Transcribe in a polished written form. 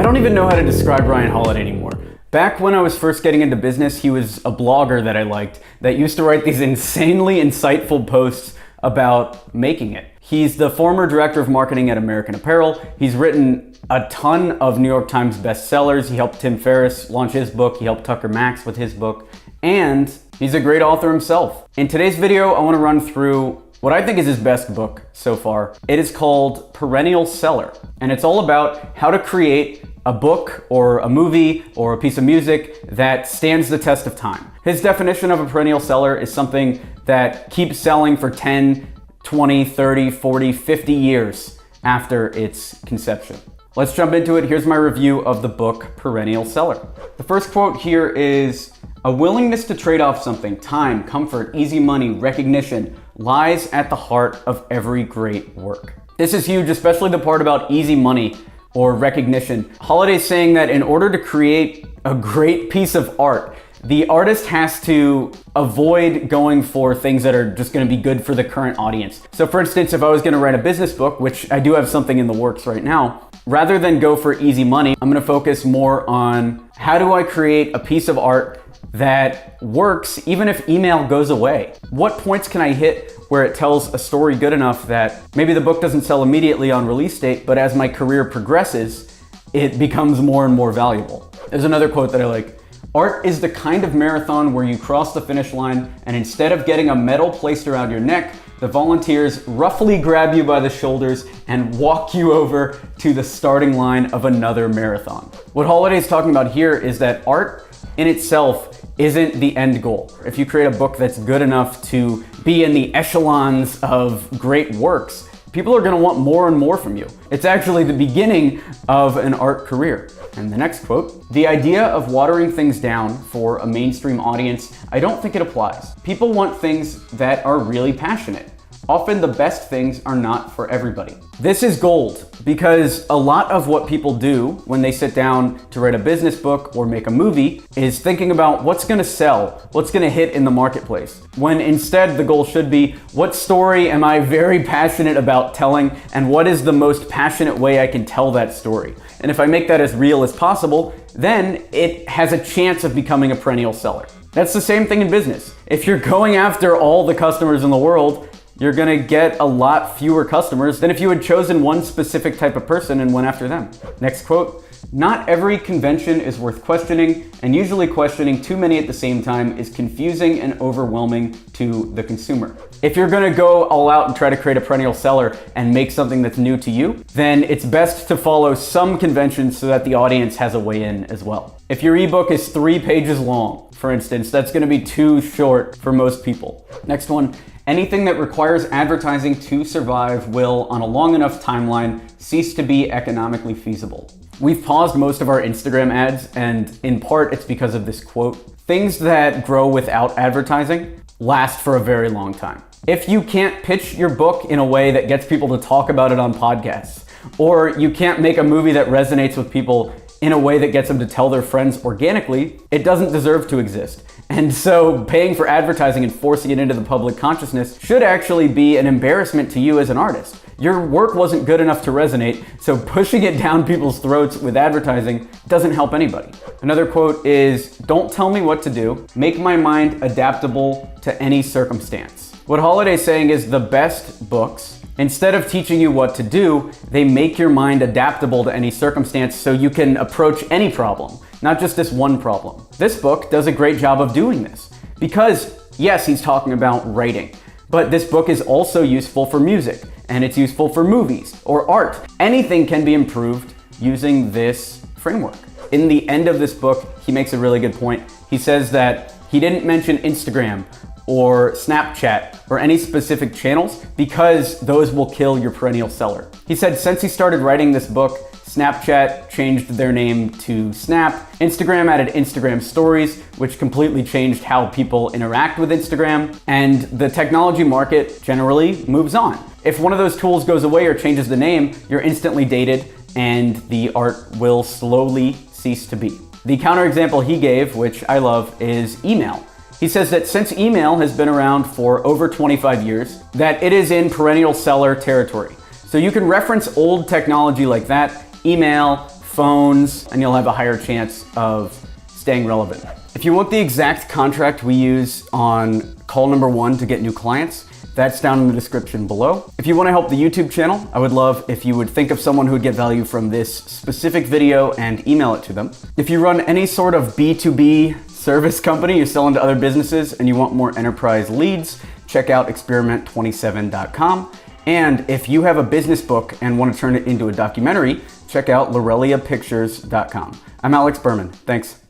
I don't even know how to describe Ryan Holiday anymore. Back when I was first getting into business, he was a blogger that I liked that used to write these insanely insightful posts about making it. He's the former director of marketing at American Apparel. He's written a ton of New York Times bestsellers. He helped Tim Ferriss launch his book. He helped Tucker Max with his book. And he's a great author himself. In today's video, I want to run through what I think is his best book so far. It is called Perennial Seller, and it's all about how to create a book or a movie or a piece of music that stands the test of time. His definition of a perennial seller is something that keeps selling for 10, 20, 30, 40, 50 years after its conception. Let's jump into it. Here's my review of the book Perennial Seller. The first quote here is, "A willingness to trade off something, time, comfort, easy money, recognition, lies at the heart of every great work." This is huge, especially the part about easy money or recognition. Holiday's saying that in order to create a great piece of art, the artist has to avoid going for things that are just going to be good for the current audience. So for instance, if I was going to write a business book, which I do have something in the works right now, rather than go for easy money, I'm going to focus more on how do I create a piece of art that works even if email goes away? What points can I hit where it tells a story good enough that maybe the book doesn't sell immediately on release date, but as my career progresses, it becomes more and more valuable? There's another quote that I like. "Art is the kind of marathon where you cross the finish line and instead of getting a medal placed around your neck, the volunteers roughly grab you by the shoulders and walk you over to the starting line of another marathon." What Holiday's talking about here is that art in itself isn't the end goal. If you create a book that's good enough to be in the echelons of great works, people are going to want more and more from you. It's actually the beginning of an art career. And the next quote, "The idea of watering things down for a mainstream audience, I don't think it applies. People want things that are really passionate. Often the best things are not for everybody." This is gold because a lot of what people do when they sit down to write a business book or make a movie is thinking about what's going to sell, what's going to hit in the marketplace. When instead the goal should be, what story am I very passionate about telling and what is the most passionate way I can tell that story? And if I make that as real as possible, then it has a chance of becoming a perennial seller. That's the same thing in business. If you're going after all the customers in the world, you're gonna get a lot fewer customers than if you had chosen one specific type of person and went after them. Next quote, "Not every convention is worth questioning, and usually questioning too many at the same time is confusing and overwhelming to the consumer." If you're gonna go all out and try to create a perennial seller and make something that's new to you, then it's best to follow some conventions so that the audience has a way in as well. If your ebook is 3 pages long, for instance, that's gonna be too short for most people. Next one, "Anything that requires advertising to survive will, on a long enough timeline, cease to be economically feasible." We've paused most of our Instagram ads, and in part it's because of this quote. Things that grow without advertising last for a very long time. If you can't pitch your book in a way that gets people to talk about it on podcasts, or you can't make a movie that resonates with people in a way that gets them to tell their friends organically, it doesn't deserve to exist. And so paying for advertising and forcing it into the public consciousness should actually be an embarrassment to you as an artist. Your work wasn't good enough to resonate, so pushing it down people's throats with advertising doesn't help anybody. Another quote is, "Don't tell me what to do, make my mind adaptable to any circumstance." What Holiday's saying is the best books, instead of teaching you what to do, they make your mind adaptable to any circumstance so you can approach any problem, not just this one problem. This book does a great job of doing this because, yes, he's talking about writing, but this book is also useful for music and it's useful for movies or art. Anything can be improved using this framework. In the end of this book, he makes a really good point. He says that he didn't mention Instagram or Snapchat or any specific channels because those will kill your perennial seller. He said since he started writing this book, Snapchat changed their name to Snap. Instagram added Instagram stories, which completely changed how people interact with Instagram. And the technology market generally moves on. If one of those tools goes away or changes the name, you're instantly dated and the art will slowly cease to be. The counterexample he gave, which I love, is email. He says that since email has been around for over 25 years, that it is in perennial seller territory. So you can reference old technology like that, email, phones, and you'll have a higher chance of staying relevant. If you want the exact contract we use on call number 1 to get new clients, that's down in the description below. If you want to help the YouTube channel, I would love if you would think of someone who would get value from this specific video and email it to them. If you run any sort of B2B service company, you're selling to other businesses and you want more enterprise leads, check out experiment27.com. And if you have a business book and want to turn it into a documentary, check out loreliapictures.com. I'm Alex Berman. Thanks.